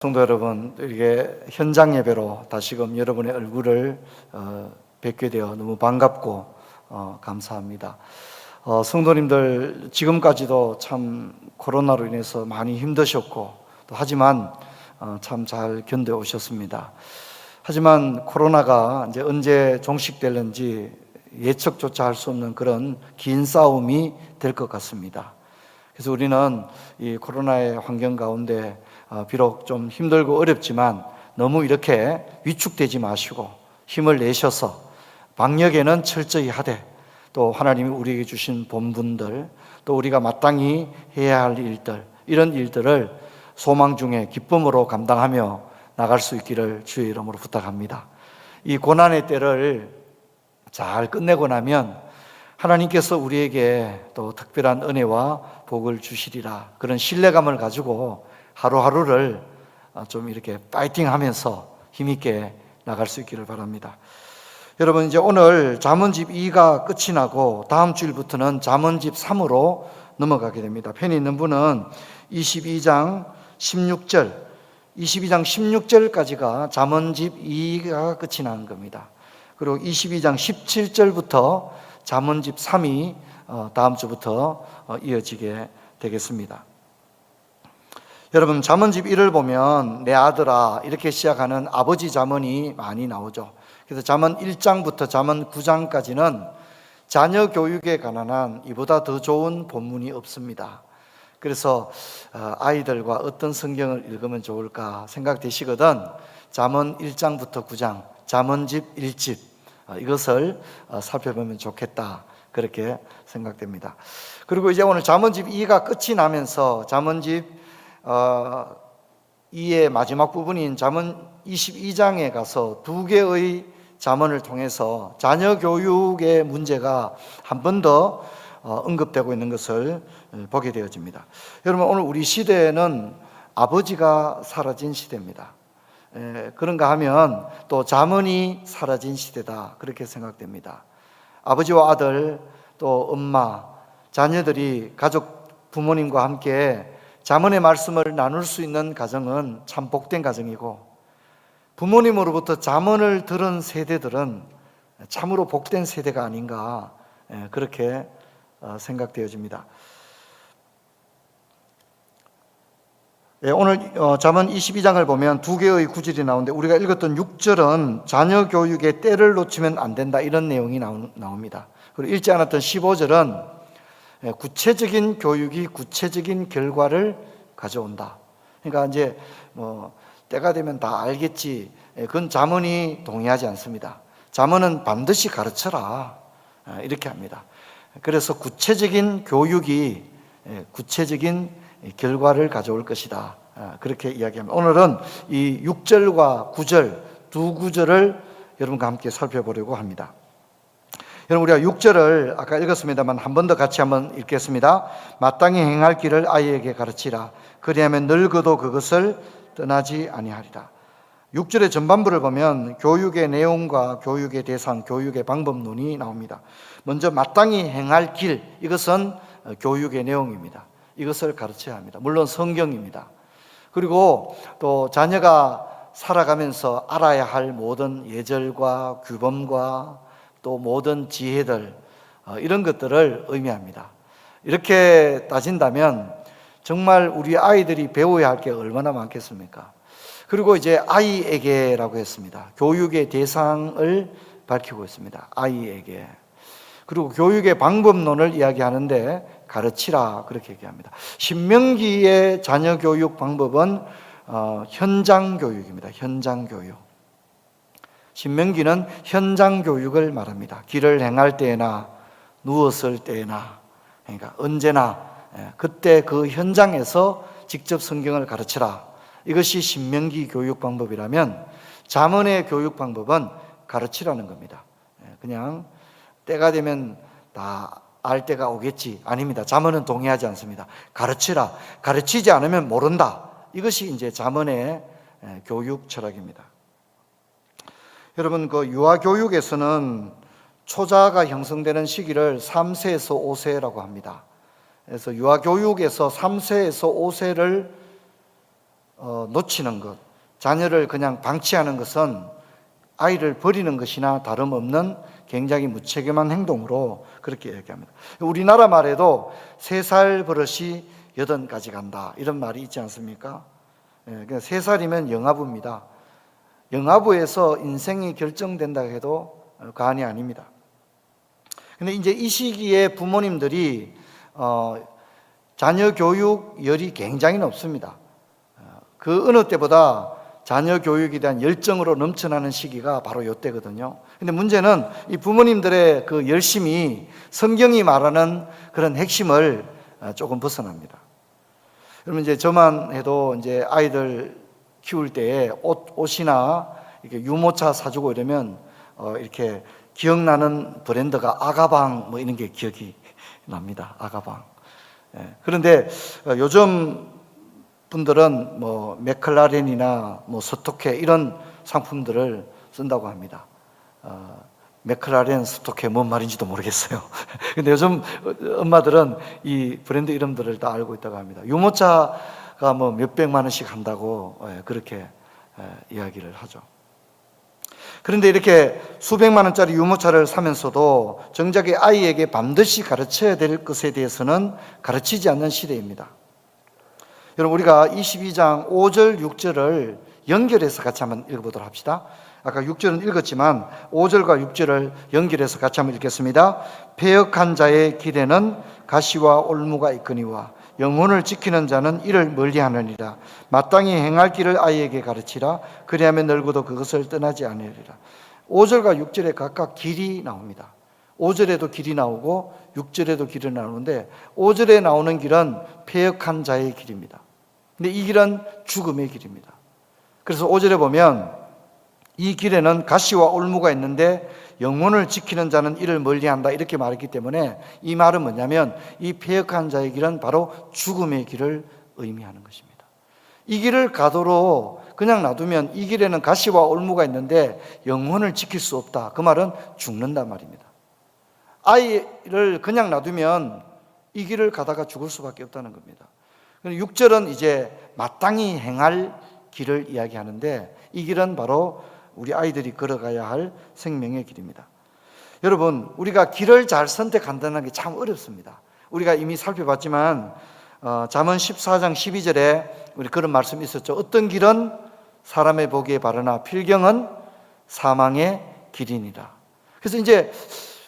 성도 여러분, 이게 현장 예배로 다시금 여러분의 얼굴을 뵙게 되어 너무 반갑고 감사합니다. 성도님들 지금까지도 참 코로나로 인해서 많이 힘드셨고 또 하지만 참 잘 견뎌 오셨습니다. 하지만 코로나가 이제 언제 종식될는지 예측조차 할 수 없는 그런 긴 싸움이 될 것 같습니다. 그래서 우리는 이 코로나의 환경 가운데 비록 좀 힘들고 어렵지만 너무 이렇게 위축되지 마시고 힘을 내셔서 방역에는 철저히 하되 또 하나님이 우리에게 주신 본분들 또 우리가 마땅히 해야 할 일들 이런 일들을 소망 중에 기쁨으로 감당하며 나갈 수 있기를 주의 이름으로 부탁합니다. 이 고난의 때를 잘 끝내고 나면 하나님께서 우리에게 또 특별한 은혜와 복을 주시리라 그런 신뢰감을 가지고 하루하루를 좀 이렇게 파이팅 하면서 힘있게 나갈 수 있기를 바랍니다. 여러분, 이제 오늘 잠언집 2가 끝이 나고 다음 주일부터는 잠언집 3으로 넘어가게 됩니다. 편히 있는 분은 22장 16절까지가 잠언집 2가 끝이 나는 겁니다. 그리고 22장 17절부터 잠언집 3이 다음 주부터 이어지게 되겠습니다. 여러분, 잠언집 1을 보면 내 아들아 이렇게 시작하는 아버지 잠언이 많이 나오죠. 그래서 잠언 1장부터 잠언 9장까지는 자녀 교육에 관한 이보다 더 좋은 본문이 없습니다. 그래서 아이들과 어떤 성경을 읽으면 좋을까 생각되시거든 잠언 1장부터 9장 잠언집 1집 이것을 살펴보면 좋겠다 그렇게 생각됩니다. 그리고 이제 오늘 잠언집 2가 끝이 나면서 잠언집 2의 마지막 부분인 잠언 22장에 가서 두 개의 잠언을 통해서 자녀 교육의 문제가 한 번 더 언급되고 있는 것을 보게 되어집니다. 여러분, 오늘 우리 시대에는 아버지가 사라진 시대입니다. 그런가 하면 또 잠언이 사라진 시대다 그렇게 생각됩니다. 아버지와 아들 또 엄마 자녀들이 가족 부모님과 함께 잠언의 말씀을 나눌 수 있는 가정은 참 복된 가정이고 부모님으로부터 잠언을 들은 세대들은 참으로 복된 세대가 아닌가 그렇게 생각되어집니다. 오늘 잠언 22장을 보면 두 개의 구절이 나오는데 우리가 읽었던 6절은 자녀 교육에 때를 놓치면 안 된다 이런 내용이 나옵니다. 그리고 읽지 않았던 15절은 구체적인 교육이 구체적인 결과를 가져온다. 그러니까 이제 때가 되면 다 알겠지. 그건 잠언이 동의하지 않습니다. 잠언은 반드시 가르쳐라 이렇게 합니다. 그래서 구체적인 교육이 구체적인 결과를 가져올 것이다 그렇게 이야기합니다. 오늘은 이 6절과 9절 두 구절을 여러분과 함께 살펴보려고 합니다. 여러분, 우리가 6절을 아까 읽었습니다만 한 번 더 같이 한번 읽겠습니다. 마땅히 행할 길을 아이에게 가르치라. 그리하면 늙어도 그것을 떠나지 아니하리라. 6절의 전반부를 보면 교육의 내용과 교육의 대상, 교육의 방법론이 나옵니다. 먼저 마땅히 행할 길, 이것은 교육의 내용입니다. 이것을 가르쳐야 합니다. 물론 성경입니다. 그리고 또 자녀가 살아가면서 알아야 할 모든 예절과 규범과 또 모든 지혜들 이런 것들을 의미합니다. 이렇게 따진다면 정말 우리 아이들이 배워야 할 게 얼마나 많겠습니까? 그리고 이제 아이에게라고 했습니다. 교육의 대상을 밝히고 있습니다. 아이에게. 그리고 교육의 방법론을 이야기하는데 가르치라 그렇게 얘기합니다. 신명기의 자녀 교육 방법은 현장 교육입니다. 현장 교육. 신명기는 현장 교육을 말합니다. 길을 행할 때나 누웠을 때나 그러니까 언제나 그때 그 현장에서 직접 성경을 가르치라. 이것이 신명기 교육 방법이라면 잠언의 교육 방법은 가르치라는 겁니다. 그냥 때가 되면 다 알 때가 오겠지. 아닙니다. 잠언은 동의하지 않습니다. 가르치라. 가르치지 않으면 모른다. 이것이 이제 잠언의 교육 철학입니다. 여러분, 그 유아 교육에서는 초자가 형성되는 시기를 3세에서 5세라고 합니다. 그래서 유아 교육에서 3세에서 5세를 놓치는 것, 자녀를 그냥 방치하는 것은 아이를 버리는 것이나 다름없는 굉장히 무책임한 행동으로 그렇게 얘기합니다. 우리나라 말에도 3살 버릇이 8가지 간다 이런 말이 있지 않습니까? 3살이면 영아부입니다. 영아부에서 인생이 결정된다 해도 과언이 아닙니다. 근데 이제 이 시기에 부모님들이 자녀 교육 열이 굉장히 높습니다. 그 어느 때보다 자녀 교육에 대한 열정으로 넘쳐나는 시기가 바로 이때거든요. 근데 문제는 이 부모님들의 그 열심이 성경이 말하는 그런 핵심을 조금 벗어납니다. 여러분 이제 저만 해도 이제 아이들 키울 때에 옷이나 이렇게 유모차 사주고 이러면 이렇게 기억나는 브랜드가 아가방 뭐 이런 게 기억이 납니다. 아가방. 그런데 요즘 분들은 뭐 맥클라렌이나 뭐 스토케 이런 상품들을 쓴다고 합니다. 맥클라렌, 스토케 뭔 말인지도 모르겠어요. 근데 요즘 엄마들은 이 브랜드 이름들을 다 알고 있다고 합니다. 유모차가 뭐 몇백만 원씩 한다고 그렇게 이야기를 하죠. 그런데 이렇게 수백만 원짜리 유모차를 사면서도 정작에 아이에게 반드시 가르쳐야 될 것에 대해서는 가르치지 않는 시대입니다. 여러분 우리가 22장 5절 6절을 연결해서 같이 한번 읽어보도록 합시다. 아까 6절은 읽었지만 5절과 6절을 연결해서 같이 한번 읽겠습니다. 패역한 자의 길에는 가시와 올무가 있거니와 영혼을 지키는 자는 이를 멀리하느니라. 마땅히 행할 길을 아이에게 가르치라. 그리하면 늙어도 그것을 떠나지 않으리라. 5절과 6절에 각각 길이 나옵니다. 5절에도 길이 나오고 6절에도 길이 나오는데 5절에 나오는 길은 패역한 자의 길입니다. 근데 이 길은 죽음의 길입니다. 그래서 5절에 보면 이 길에는 가시와 올무가 있는데 영혼을 지키는 자는 이를 멀리한다 이렇게 말했기 때문에 이 말은 뭐냐면 이 패역한 자의 길은 바로 죽음의 길을 의미하는 것입니다. 이 길을 가도록 그냥 놔두면 이 길에는 가시와 올무가 있는데 영혼을 지킬 수 없다. 그 말은 죽는단 말입니다. 아이를 그냥 놔두면 이 길을 가다가 죽을 수밖에 없다는 겁니다. 6절은 이제 마땅히 행할 길을 이야기하는데 이 길은 바로 우리 아이들이 걸어가야 할 생명의 길입니다. 여러분 우리가 길을 잘 선택한다는 게 참 어렵습니다. 우리가 이미 살펴봤지만 잠언 14장 12절에 우리 그런 말씀이 있었죠. 어떤 길은 사람의 보기에 바르나 필경은 사망의 길이니라. 그래서 이제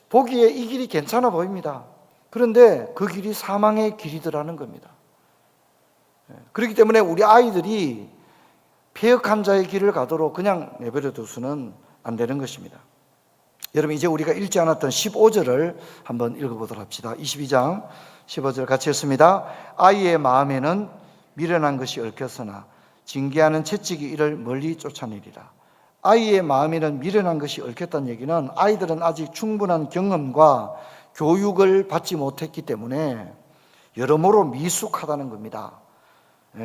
보기에 이 길이 괜찮아 보입니다. 그런데 그 길이 사망의 길이더라는 겁니다. 그렇기 때문에 우리 아이들이 패역한 자의 길을 가도록 그냥 내버려 두서는 안 되는 것입니다. 여러분 이제 우리가 읽지 않았던 15절을 한번 읽어보도록 합시다. 22장 15절 같이 읽습니다. 아이의 마음에는 미련한 것이 얽혔으나 징계하는 채찍이 이를 멀리 쫓아내리라. 아이의 마음에는 미련한 것이 얽혔다는 얘기는 아이들은 아직 충분한 경험과 교육을 받지 못했기 때문에 여러모로 미숙하다는 겁니다.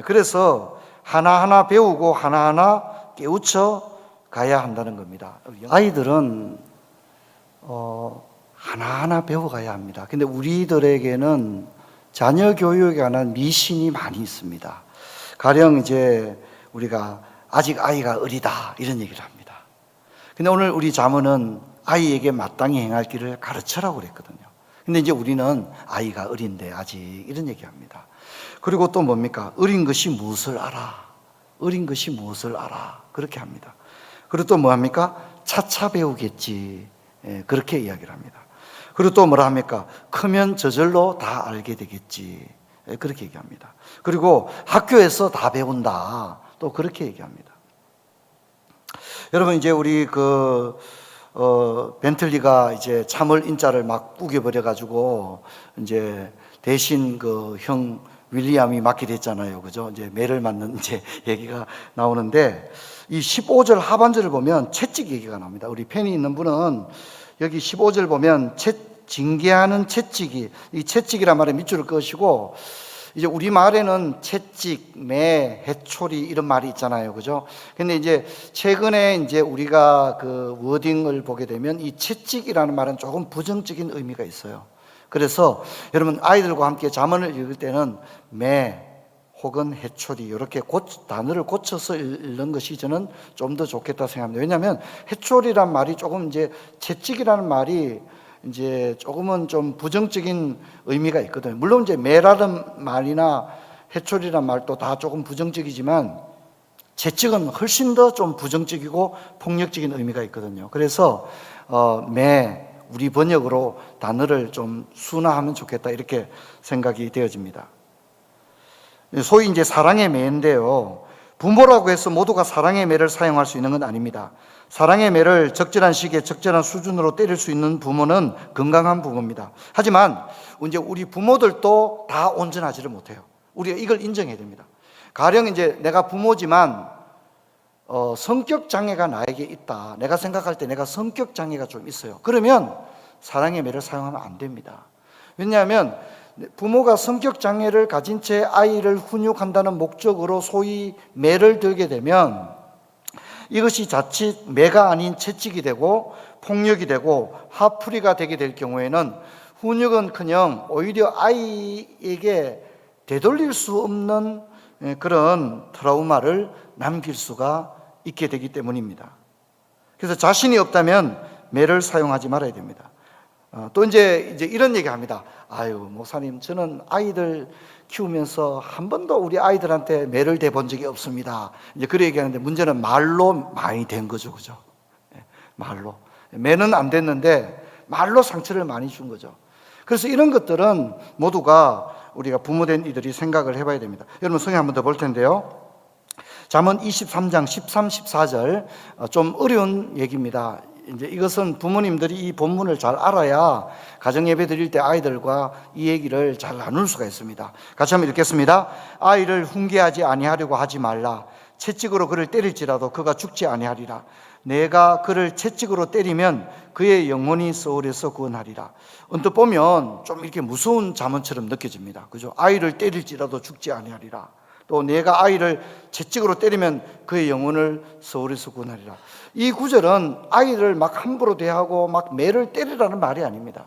그래서 하나하나 배우고 하나하나 깨우쳐 가야 한다는 겁니다. 아이들은 하나하나 배워가야 합니다. 근데 우리들에게는 자녀 교육에 관한 미신이 많이 있습니다. 가령 이제 우리가 아직 아이가 어리다 이런 얘기를 합니다. 근데 오늘 우리 잠언은 아이에게 마땅히 행할 길을 가르쳐라고 그랬거든요. 근데 이제 우리는 아이가 어린데 아직 이런 얘기합니다. 그리고 또 뭡니까? 어린 것이 무엇을 알아? 어린 것이 무엇을 알아? 그렇게 합니다. 그리고 또 뭐합니까? 차차 배우겠지. 그렇게 이야기를 합니다. 그리고 또 뭐라 합니까? 크면 저절로 다 알게 되겠지. 그렇게 얘기합니다. 그리고 학교에서 다 배운다. 또 그렇게 얘기합니다. 여러분 이제 우리 벤틀리가 이제 참을 인자를 막 우겨버려 가지고 이제 대신 그 형 윌리엄이 맡게 됐잖아요. 그죠? 이제 매를 맞는 이제 얘기가 나오는데 이 15절 하반절을 보면 채찍 얘기가 나옵니다. 우리 펜이 있는 분은 여기 15절 보면 징계하는 채찍이, 이 채찍이란 말에 밑줄을 그으시고 이제 우리 말에는 채찍, 매, 해초리 이런 말이 있잖아요. 그죠? 근데 이제 최근에 이제 우리가 그 워딩을 보게 되면 이 채찍이라는 말은 조금 부정적인 의미가 있어요. 그래서 여러분 아이들과 함께 잠언을 읽을 때는 매, 혹은 해초리 이렇게 단어를 고쳐서 읽는 것이 저는 좀 더 좋겠다 생각합니다. 왜냐하면 해초리란 말이 조금 이제 채찍이라는 말이 이제 조금은 좀 부정적인 의미가 있거든요. 물론 이제 매라는 말이나 해초리란 말도 다 조금 부정적이지만 채찍은 훨씬 더 좀 부정적이고 폭력적인 의미가 있거든요. 그래서 우리 번역으로 단어를 좀 순화하면 좋겠다 이렇게 생각이 되어집니다. 소위 이제 사랑의 매인데요. 부모라고 해서 모두가 사랑의 매를 사용할 수 있는 건 아닙니다. 사랑의 매를 적절한 시기에 적절한 수준으로 때릴 수 있는 부모는 건강한 부모입니다. 하지만 이제 우리 부모들도 다 온전하지를 못해요. 우리가 이걸 인정해야 됩니다. 가령 이제 내가 부모지만 성격 장애가 나에게 있다. 내가 생각할 때 내가 성격 장애가 좀 있어요. 그러면 사랑의 매를 사용하면 안 됩니다. 왜냐하면 부모가 성격 장애를 가진 채 아이를 훈육한다는 목적으로 소위 매를 들게 되면 이것이 자칫 매가 아닌 채찍이 되고 폭력이 되고 화풀이가 되게 될 경우에는 훈육은커녕 오히려 아이에게 되돌릴 수 없는 그런 트라우마를 남길 수가 있게 되기 때문입니다. 그래서 자신이 없다면 매를 사용하지 말아야 됩니다. 또 이제 이런 얘기 합니다. 아유, 목사님, 저는 아이들 키우면서 한 번도 우리 아이들한테 매를 대본 적이 없습니다. 이제 그렇게 얘기하는데 문제는 말로 많이 된 거죠. 그죠? 말로. 매는 안 됐는데 말로 상처를 많이 준 거죠. 그래서 이런 것들은 모두가 우리가 부모된 이들이 생각을 해봐야 됩니다. 여러분 성경 한 번 더 볼 텐데요. 잠언 23장 13, 14절 좀 어려운 얘기입니다. 이제 이것은 부모님들이 이 본문을 잘 알아야 가정 예배 드릴 때 아이들과 이 얘기를 잘 나눌 수가 있습니다. 같이 한번 읽겠습니다. 아이를 훈계하지 아니하려고 하지 말라. 채찍으로 그를 때릴지라도 그가 죽지 아니하리라. 내가 그를 채찍으로 때리면 그의 영혼이 소홀에서 구원하리라. 언뜻 보면 좀 이렇게 무서운 잠언처럼 느껴집니다. 그죠? 아이를 때릴지라도 죽지 아니하리라. 또 내가 아이를 채찍으로 때리면 그의 영혼을 소홀에서 구원하리라. 이 구절은 아이를 막 함부로 대하고 막 매를 때리라는 말이 아닙니다.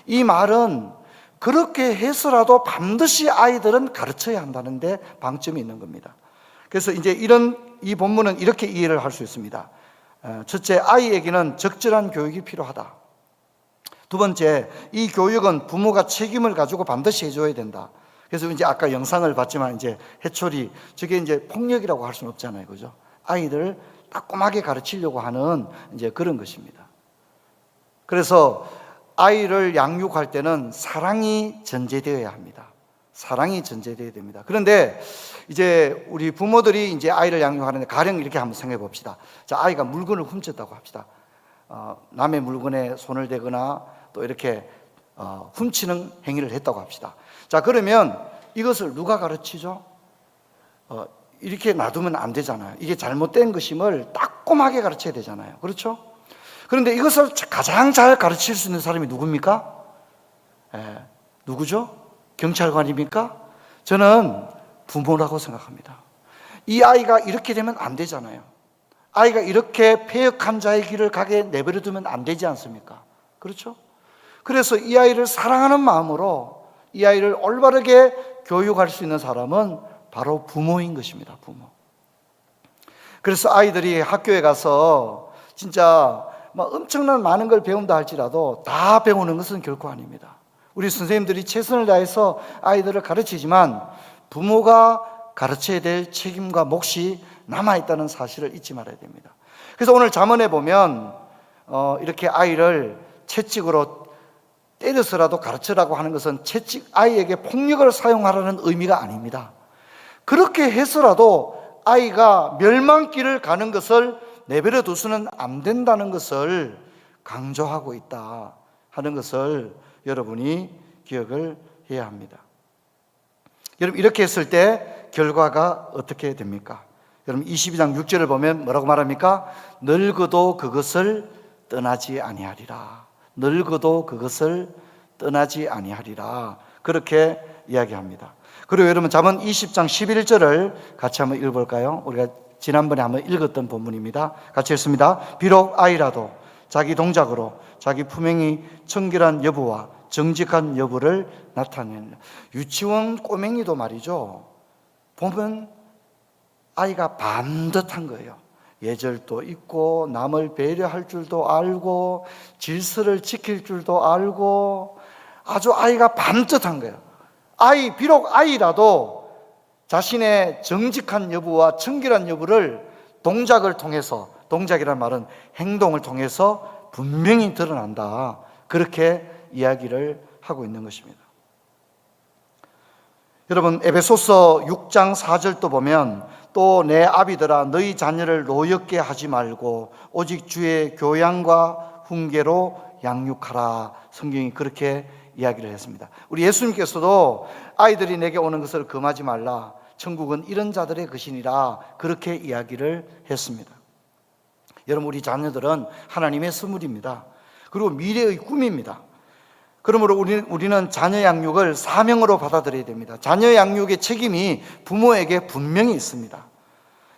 이 말은 그렇게 해서라도 반드시 아이들은 가르쳐야 한다는데 방점이 있는 겁니다. 그래서 이제 이 본문은 이렇게 이해를 할 수 있습니다. 첫째, 아이에게는 적절한 교육이 필요하다. 두 번째, 이 교육은 부모가 책임을 가지고 반드시 해줘야 된다. 그래서 이제 아까 영상을 봤지만 이제 해초리, 저게 이제 폭력이라고 할 수는 없잖아요. 그죠? 아이들을 따끔하게 가르치려고 하는 이제 그런 것입니다. 그래서 아이를 양육할 때는 사랑이 전제되어야 합니다. 사랑이 전제되어야 됩니다. 그런데 이제 우리 부모들이 이제 아이를 양육하는데 가령 이렇게 한번 생각해 봅시다. 자, 아이가 물건을 훔쳤다고 합시다. 남의 물건에 손을 대거나 또 이렇게 훔치는 행위를 했다고 합시다. 자, 그러면 이것을 누가 가르치죠? 이렇게 놔두면 안 되잖아요. 이게 잘못된 것임을 따끔하게 가르쳐야 되잖아요. 그렇죠? 그런데 이것을 가장 잘 가르칠 수 있는 사람이 누굽니까? 누구죠? 경찰관입니까? 저는 부모라고 생각합니다. 이 아이가 이렇게 되면 안 되잖아요. 아이가 이렇게 패역한 자의 길을 가게 내버려 두면 안 되지 않습니까? 그렇죠? 그래서 이 아이를 사랑하는 마음으로 이 아이를 올바르게 교육할 수 있는 사람은 바로 부모인 것입니다. 부모. 그래서 아이들이 학교에 가서 진짜 막 엄청난 많은 걸 배운다 할지라도 다 배우는 것은 결코 아닙니다. 우리 선생님들이 최선을 다해서 아이들을 가르치지만 부모가 가르쳐야 될 책임과 몫이 남아있다는 사실을 잊지 말아야 됩니다. 그래서 오늘 잠언에 보면 이렇게 아이를 채찍으로 때려서라도 가르치라고 하는 것은 아이에게 폭력을 사용하라는 의미가 아닙니다. 그렇게 해서라도 아이가 멸망길을 가는 것을 내버려 두서는 안 된다는 것을 강조하고 있다 하는 것을 여러분이 기억을 해야 합니다. 여러분, 이렇게 했을 때 결과가 어떻게 됩니까? 여러분, 22장 6절을 보면 뭐라고 말합니까? 늙어도 그것을 떠나지 아니하리라. 늙어도 그것을 떠나지 아니하리라. 그렇게 이야기합니다. 그리고 여러분, 잠언 20장 11절을 같이 한번 읽어볼까요? 우리가 지난번에 한번 읽었던 본문입니다. 같이 읽습니다. 비록 아이라도 자기 동작으로 자기 품행이 청결한 여부와 정직한 여부를 나타내는, 유치원 꼬맹이도 말이죠, 보면 아이가 반듯한 거예요. 예절도 있고 남을 배려할 줄도 알고 질서를 지킬 줄도 알고 아주 아이가 반듯한 거예요. 비록 아이라도 자신의 정직한 여부와 청결한 여부를 동작을 통해서, 동작이란 말은 행동을 통해서 분명히 드러난다. 그렇게 이야기를 하고 있는 것입니다. 여러분, 에베소서 6장 4절도 보면 또 내 아비들아 너희 자녀를 노엽게 하지 말고 오직 주의 교양과 훈계로 양육하라. 성경이 그렇게 이야기를 했습니다. 우리 예수님께서도 아이들이 내게 오는 것을 금하지 말라. 천국은 이런 자들의 것이니라. 그렇게 이야기를 했습니다. 여러분, 우리 자녀들은 하나님의 선물입니다. 그리고 미래의 꿈입니다. 그러므로 우리는 자녀 양육을 사명으로 받아들여야 됩니다. 자녀 양육의 책임이 부모에게 분명히 있습니다.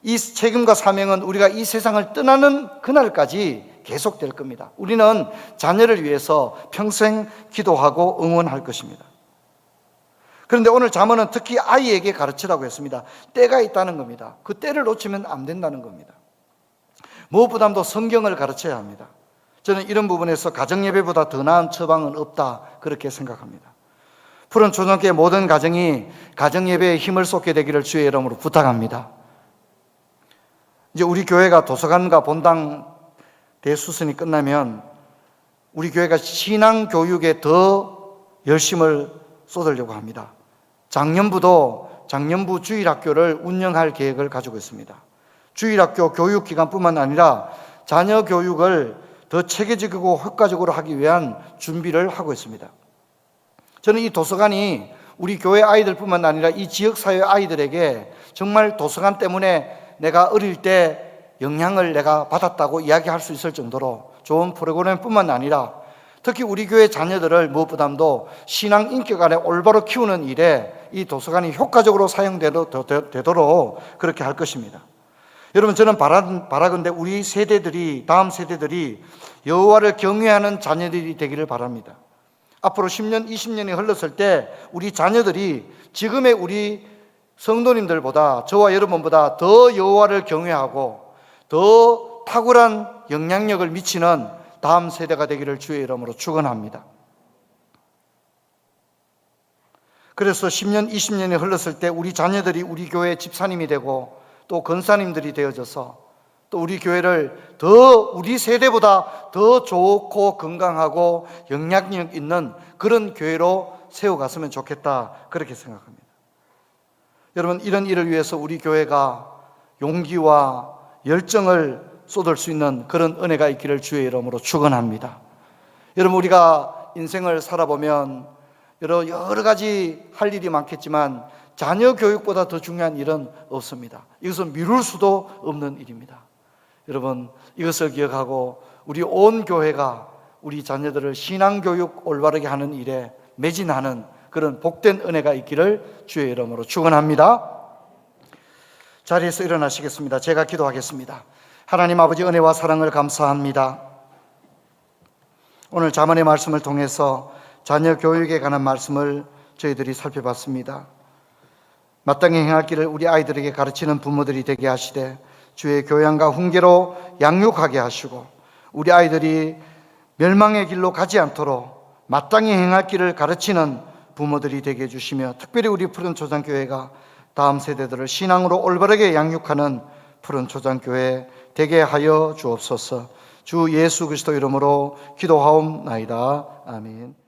이 책임과 사명은 우리가 이 세상을 떠나는 그날까지 계속될 겁니다. 우리는 자녀를 위해서 평생 기도하고 응원할 것입니다. 그런데 오늘 잠언은 특히 아이에게 가르치라고 했습니다. 때가 있다는 겁니다. 그 때를 놓치면 안 된다는 겁니다. 무엇보다도 성경을 가르쳐야 합니다. 저는 이런 부분에서 가정예배보다 더 나은 처방은 없다, 그렇게 생각합니다. 푸른 초등교회 모든 가정이 가정예배에 힘을 쏟게 되기를 주의 이름으로 부탁합니다. 이제 우리 교회가 도서관과 본당 대수선이 끝나면 우리 교회가 신앙교육에 더 열심을 쏟으려고 합니다. 작년부도 작년부 주일학교를 운영할 계획을 가지고 있습니다. 주일학교 교육기간뿐만 아니라 자녀 교육을 더 체계적이고 효과적으로 하기 위한 준비를 하고 있습니다. 저는 이 도서관이 우리 교회 아이들뿐만 아니라 이 지역사회 아이들에게 정말 도서관 때문에 내가 어릴 때 영향을 내가 받았다고 이야기할 수 있을 정도로 좋은 프로그램뿐만 아니라 특히 우리 교회 자녀들을 무엇보다도 신앙 인격 안에 올바로 키우는 일에 이 도서관이 효과적으로 사용되도록 그렇게 할 것입니다. 여러분, 저는 바라건대 우리 세대들이, 다음 세대들이 여호와를 경외하는 자녀들이 되기를 바랍니다. 앞으로 10년, 20년이 흘렀을 때 우리 자녀들이 지금의 우리 성도님들보다, 저와 여러분보다 더 여호와를 경외하고 더 탁월한 영향력을 미치는 다음 세대가 되기를 주의 이름으로 축원합니다. 그래서 10년, 20년이 흘렀을 때 우리 자녀들이 우리 교회 집사님이 되고 또 권사님들이 되어져서 또 우리 교회를 더 우리 세대보다 더 좋고 건강하고 영향력 있는 그런 교회로 세워갔으면 좋겠다, 그렇게 생각합니다. 여러분, 이런 일을 위해서 우리 교회가 용기와 열정을 쏟을 수 있는 그런 은혜가 있기를 주의 이름으로 축원합니다. 여러분, 우리가 인생을 살아보면 여러 가지 할 일이 많겠지만 자녀 교육보다 더 중요한 일은 없습니다. 이것은 미룰 수도 없는 일입니다. 여러분, 이것을 기억하고 우리 온 교회가 우리 자녀들을 신앙교육 올바르게 하는 일에 매진하는 그런 복된 은혜가 있기를 주의 이름으로 축원합니다. 자리에서 일어나시겠습니다. 제가 기도하겠습니다. 하나님 아버지, 은혜와 사랑을 감사합니다. 오늘 잠언의 말씀을 통해서 자녀 교육에 관한 말씀을 저희들이 살펴봤습니다. 마땅히 행할 길을 우리 아이들에게 가르치는 부모들이 되게 하시되 주의 교양과 훈계로 양육하게 하시고 우리 아이들이 멸망의 길로 가지 않도록 마땅히 행할 길을 가르치는 부모들이 되게 해주시며, 특별히 우리 푸른 초장교회가 다음 세대들을 신앙으로 올바르게 양육하는 푸른 초장교회 되게 하여 주옵소서. 주 예수 그리스도 이름으로 기도하옵나이다. 아멘.